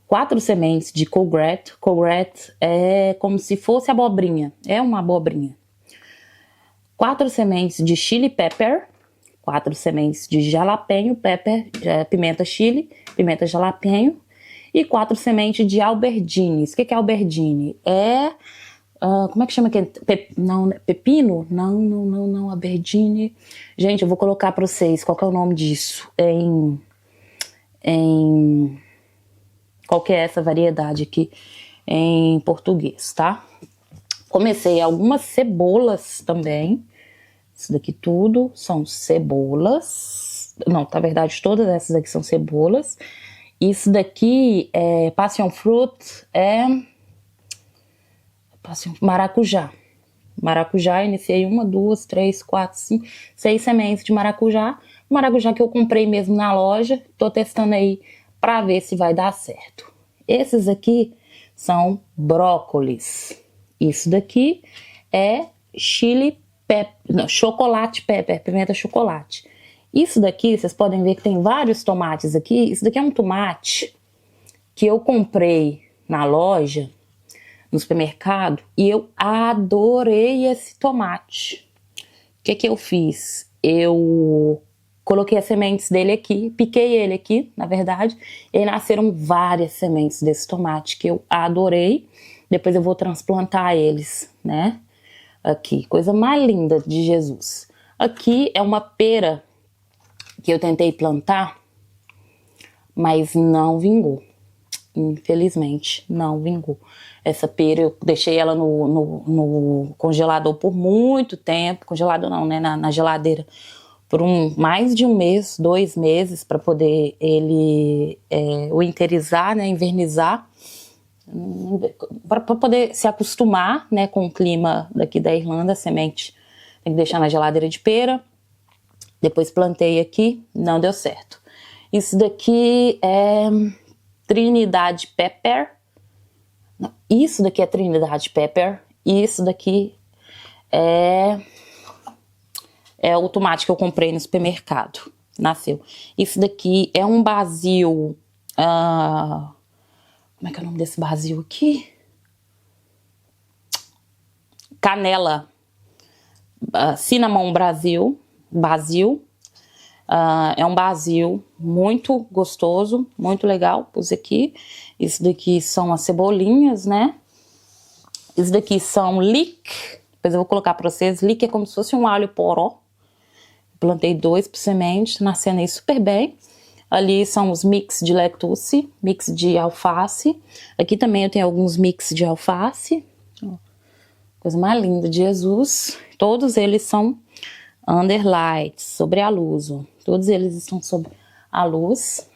4 sementes de courgette. Courgette é como se fosse abobrinha, é uma abobrinha. 4 sementes de chili pepper, 4 sementes de jalapeno pepper, pimenta chili, pimenta jalapeno, e 4 sementes de albergines. O que é albergine? Como é que chama aquele? Pepino? Não, albergine. Gente, eu vou colocar para vocês qual que é o nome disso qual que é essa variedade aqui em português, tá? Comecei algumas cebolas também. Isso daqui tudo são cebolas. Não, na verdade, todas essas aqui são cebolas. Isso daqui é passion fruit, maracujá. Maracujá, iniciei 1, 2, 3, 4, 5, 6 sementes de maracujá. Maracujá que eu comprei mesmo na loja. Tô testando aí pra ver se vai dar certo. Esses aqui são brócolis. Isso daqui é chocolate pepper, pimenta chocolate. Isso daqui, vocês podem ver que tem vários tomates aqui. Isso daqui é um tomate que eu comprei na loja, no supermercado, e eu adorei esse tomate. O que que eu fiz? Eu coloquei as sementes dele aqui, piquei ele aqui, na verdade, e aí nasceram várias sementes desse tomate que eu adorei. Depois eu vou transplantar eles, né? Aqui, coisa mais linda de Jesus. Aqui é uma pera que eu tentei plantar, mas não vingou. Infelizmente, não vingou. Essa pera, eu deixei ela no congelador por muito tempo. Congelador não, né? Na geladeira. Por mais de 1 mês, 2 meses, para poder ele o inteirizar, né? Invernizar. Para poder se acostumar, né, com o clima daqui da Irlanda. A semente tem que deixar na geladeira de pera. Depois plantei aqui, não deu certo. Isso daqui é Trinidad Pepper. Não, isso daqui é Trinidad Pepper. E isso daqui é o tomate que eu comprei no supermercado. Nasceu. Isso daqui é um basil. Como é que é o nome desse basil aqui? Canela. Cinnamon basil. É um basil muito gostoso, muito legal. Pus aqui. Isso daqui são as cebolinhas, né? Isso daqui são leek. Depois eu vou colocar pra vocês. Leek é como se fosse um alho poró. Plantei 2 por semente, nascendo aí super bem. Ali são os mix de lettuce, mix de alface. Aqui também eu tenho alguns mix de alface. Coisa mais linda de Jesus. Todos eles são under light, sobre a luz. Ó. Todos eles estão sobre a luz.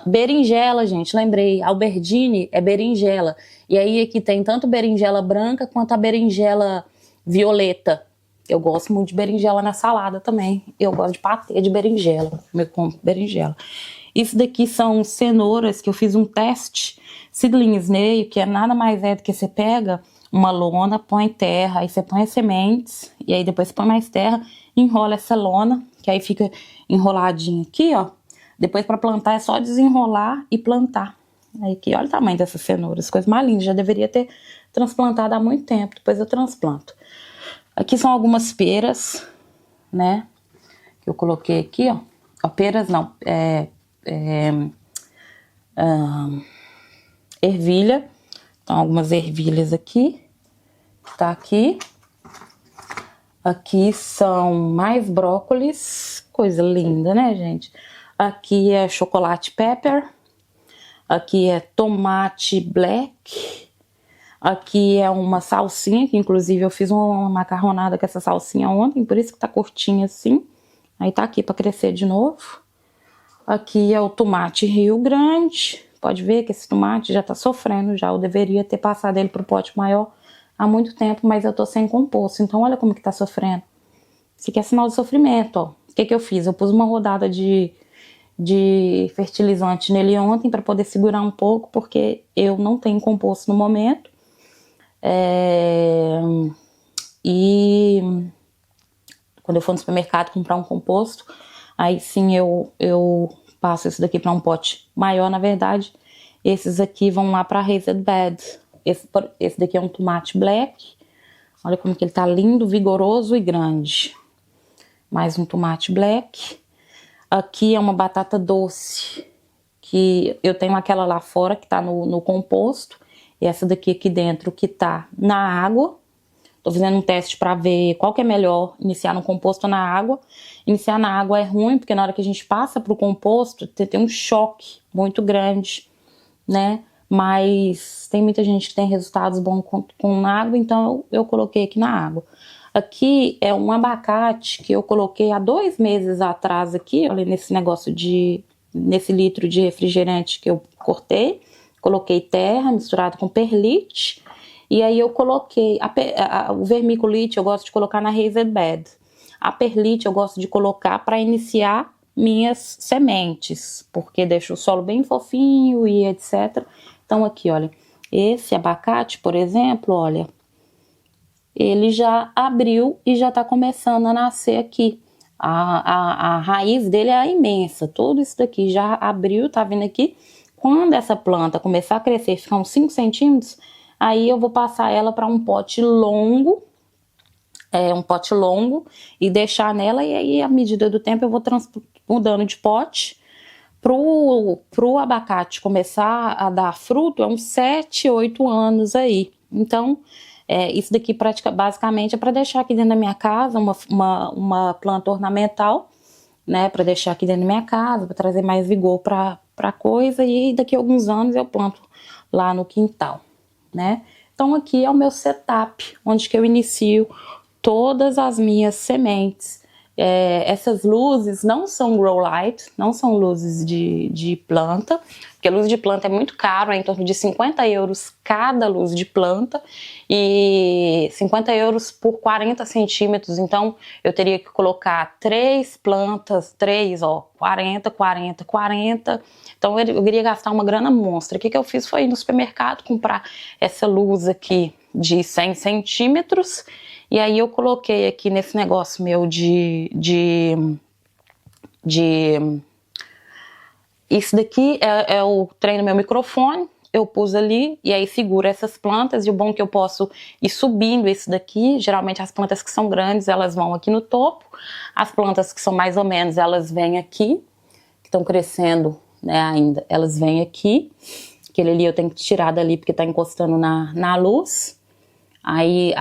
Berinjela, gente, lembrei. Aubergine é berinjela. E aí aqui tem tanto berinjela branca quanto a berinjela violeta. Eu gosto muito de berinjela na salada também. Eu gosto de patê de berinjela. Eu compro berinjela. Isso daqui são cenouras que eu fiz um teste. Seedling snail, que é nada mais do que você pega uma lona, põe terra, aí você põe as sementes, e aí depois você põe mais terra, enrola essa lona, que aí fica enroladinho aqui, ó. Depois para plantar é só desenrolar e plantar. Aí aqui, olha o tamanho dessas cenouras, coisa mais linda. Já deveria ter transplantado há muito tempo, depois eu transplanto. Aqui são algumas peras, né? Que eu coloquei aqui, ó. Peras não, ervilha. Então, algumas ervilhas aqui. Tá aqui. Aqui são mais brócolis. Coisa linda, né, gente? Aqui é chocolate pepper. Aqui é tomate black. Aqui é uma salsinha, que inclusive eu fiz uma macarronada com essa salsinha ontem, por isso que tá curtinha assim. Aí tá aqui pra crescer de novo. Aqui é o tomate Rio Grande. Pode ver que esse tomate já tá sofrendo já. Eu deveria ter passado ele pro pote maior há muito tempo, mas eu tô sem composto. Então olha como que tá sofrendo. Isso aqui é sinal de sofrimento, ó. O que que eu fiz? Eu pus uma rodada de fertilizante nele ontem para poder segurar um pouco, porque eu não tenho composto no momento. E quando eu for no supermercado comprar um composto, aí sim eu passo isso daqui para um pote maior. Na verdade, esses aqui vão lá para raised bed. Esse daqui é um tomate black. Olha como que ele tá lindo, vigoroso e grande. Mais um tomate black. Aqui é uma batata doce, que eu tenho aquela lá fora que tá no composto. E essa daqui aqui dentro que tá na água. Tô fazendo um teste para ver qual que é melhor, iniciar no composto ou na água. Iniciar na água é ruim, porque na hora que a gente passa pro composto, tem um choque muito grande, né? Mas tem muita gente que tem resultados bons com água, então eu coloquei aqui na água. Aqui é um abacate que eu coloquei há 2 meses atrás aqui, olha, nesse litro de refrigerante que eu cortei. Coloquei terra misturado com perlite. E aí eu coloquei o vermiculite, eu gosto de colocar na raised bed. A perlite eu gosto de colocar para iniciar minhas sementes, porque deixa o solo bem fofinho e etc. Então aqui, olha, esse abacate, por exemplo, olha, ele já abriu e já tá começando a nascer aqui. A raiz dele é imensa, tudo isso daqui já abriu, tá vindo aqui. Quando essa planta começar a crescer, ficar uns 5 centímetros, aí eu vou passar ela para um pote longo, e deixar nela, e aí à medida do tempo eu vou mudando de pote. Pro abacate começar a dar fruto, é uns 7, 8 anos aí. Então, isso daqui basicamente é para deixar aqui dentro da minha casa uma planta ornamental, né? Para deixar aqui dentro da minha casa, para trazer mais vigor para coisa, e daqui a alguns anos eu planto lá no quintal, né? Então aqui é o meu setup, onde que eu inicio todas as minhas sementes. Essas luzes não são grow light, não são luzes de planta, porque luz de planta é muito caro, é em torno de 50 euros cada luz de planta, e 50 euros por 40 centímetros, então eu teria que colocar 3 plantas, 40, 40, 40, então eu queria gastar uma grana monstra. O que eu fiz foi ir no supermercado comprar essa luz aqui de 100 centímetros, e aí eu coloquei aqui nesse negócio meu isso daqui é o trem do meu microfone. eu pus ali e aí segura essas plantas. E o bom é que eu posso ir subindo esse daqui. Geralmente as plantas que são grandes, elas vão aqui no topo. As plantas que são mais ou menos, elas vêm aqui, que estão crescendo, né, ainda. Elas vêm aqui. Aquele ali eu tenho que tirar dali porque tá encostando na luz. Aí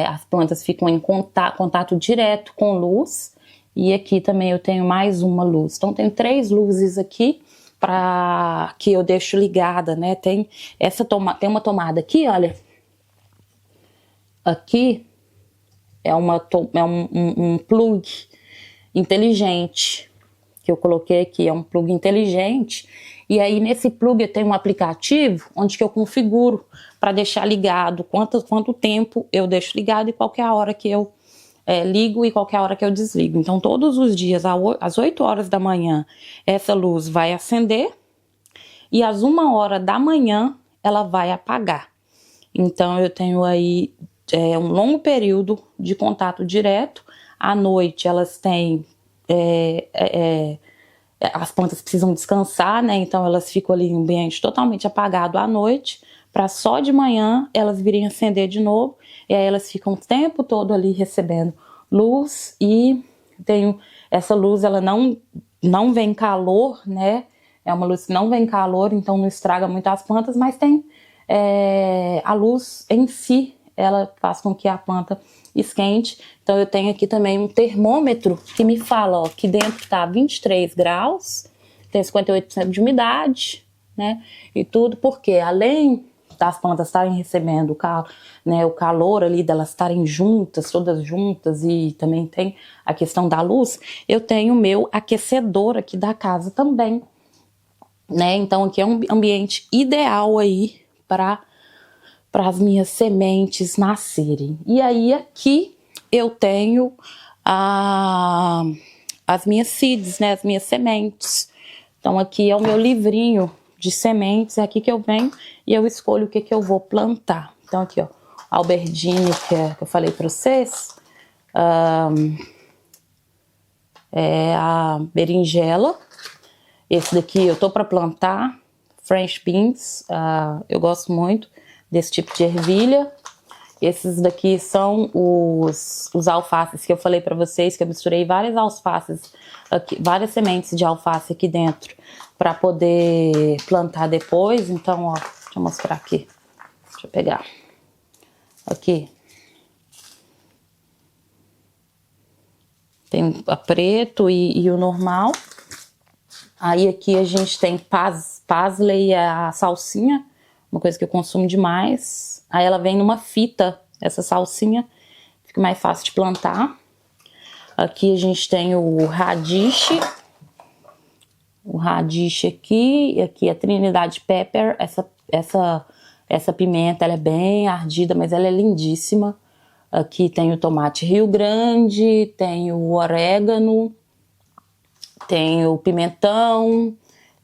as plantas ficam em contato direto com luz. E aqui também eu tenho mais uma luz. Então tenho 3 luzes aqui que eu deixo ligada, né? Tem uma tomada aqui, olha. Aqui é um plug inteligente que eu coloquei aqui, é um plug inteligente. E aí nesse plug eu tenho um aplicativo onde que eu configuro para deixar ligado quanto tempo eu deixo ligado e qualquer hora que eu ligo e qualquer hora que eu desligo. Então todos os dias às 8 horas da manhã essa luz vai acender e às 1 hora da manhã ela vai apagar. Então eu tenho aí um longo período de contato direto. À noite elas têm as plantas precisam descansar, né? Então elas ficam ali em um ambiente totalmente apagado à noite, para só de manhã elas virem acender de novo. E aí elas ficam o tempo todo ali recebendo luz. E essa luz, ela não vem calor, né? É uma luz que não vem calor, então não estraga muito as plantas, mas tem a luz em si, ela faz com que a planta esquente. Então eu tenho aqui também um termômetro que me fala, ó, que dentro tá 23 graus, tem 58% de umidade, né? E tudo porque além das plantas estarem recebendo o calor ali, delas estarem juntas, todas juntas, e também tem a questão da luz, eu tenho o meu aquecedor aqui da casa também, né? Então aqui é um ambiente ideal aí para as minhas sementes nascerem. E aí aqui eu tenho as minhas seeds, né, as minhas sementes. Então aqui é o meu livrinho de sementes, é aqui que eu venho e eu escolho o que eu vou plantar. Então aqui, ó, Albergine, que eu falei para vocês, é a berinjela. Esse daqui eu tô para plantar, French beans, eu gosto muito desse tipo de ervilha. Esses daqui são os alfaces que eu falei para vocês, que eu misturei várias alfaces aqui, várias sementes de alface aqui dentro para poder plantar depois. Então, ó, deixa eu mostrar aqui. Deixa eu pegar. Aqui. Tem a preto e o normal. Aí aqui a gente tem parsley e a salsinha, uma coisa que eu consumo demais. Aí ela vem numa fita, essa salsinha, fica mais fácil de plantar. Aqui a gente tem o radish. O radish aqui, e aqui a Trinidad Pepper. Essa pimenta, ela é bem ardida, mas ela é lindíssima. Aqui tem o tomate Rio Grande, tem o orégano, tem o pimentão,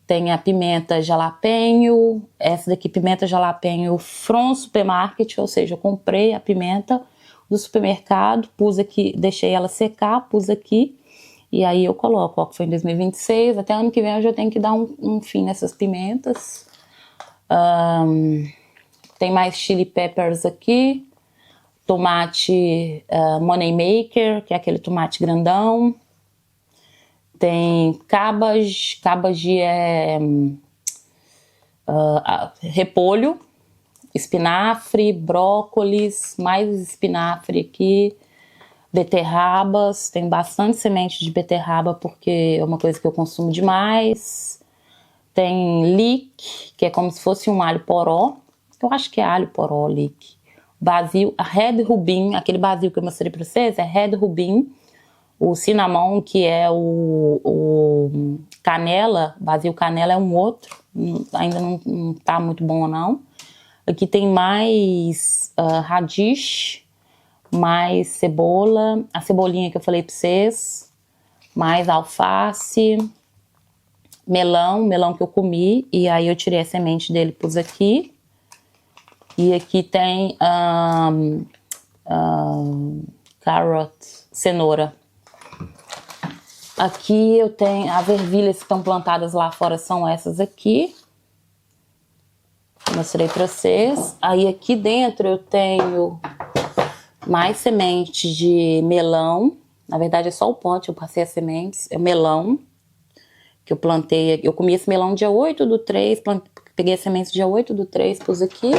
tem a pimenta jalapeño. Essa daqui, pimenta jalapeño from supermarket, ou seja, eu comprei a pimenta do supermercado, pus aqui, deixei ela secar, pus aqui, e aí eu coloco, ó, que foi em 2026, até ano que vem eu já tenho que dar um fim nessas pimentas. Tem mais chili peppers aqui, tomate money maker, que é aquele tomate grandão. Tem cabbage é repolho, espinafre, brócolis, mais espinafre aqui, beterrabas, tem bastante semente de beterraba porque é uma coisa que eu consumo demais. Tem leek, que é como se fosse um alho poró, eu acho que é alho poró, leek. Basil, a red ruby, aquele basil que eu mostrei pra vocês é red ruby. O cinnamon, que é o canela, basil canela é um outro, ainda não tá muito bom não. Aqui tem mais radish, mais cebola, a cebolinha que eu falei pra vocês, mais alface, melão que eu comi, e aí eu tirei a semente dele, pus aqui. E aqui tem carrot, cenoura. Aqui eu tenho as ervilhas que estão plantadas lá fora, são essas aqui. Mostrei pra vocês. Aí aqui dentro eu tenho mais sementes de melão. Na verdade é só o pote, eu passei as sementes. É melão que eu plantei. Eu comi esse melão dia 8/3, peguei as sementes dia 8/3, pus aqui.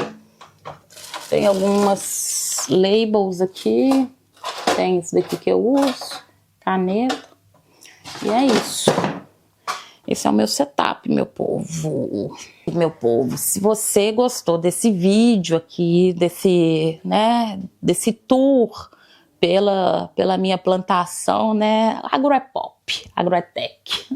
Tem algumas labels aqui. Tem esse daqui que eu uso, caneta. E é isso. Esse é o meu setup, meu povo. Meu povo, se você gostou desse vídeo aqui, desse tour pela minha plantação, né? Agroepop, Agroetec.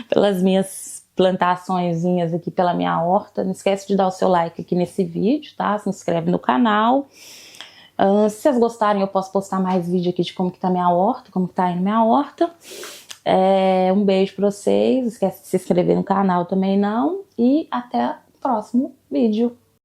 Pelas minhas plantaçõezinhas aqui pela minha horta. Não esquece de dar o seu like aqui nesse vídeo, tá? Se inscreve no canal. Se vocês gostarem, eu posso postar mais vídeo aqui de como que tá minha horta, como que tá indo minha horta. Um beijo pra vocês. Não esquece de se inscrever no canal também não. E até o próximo vídeo.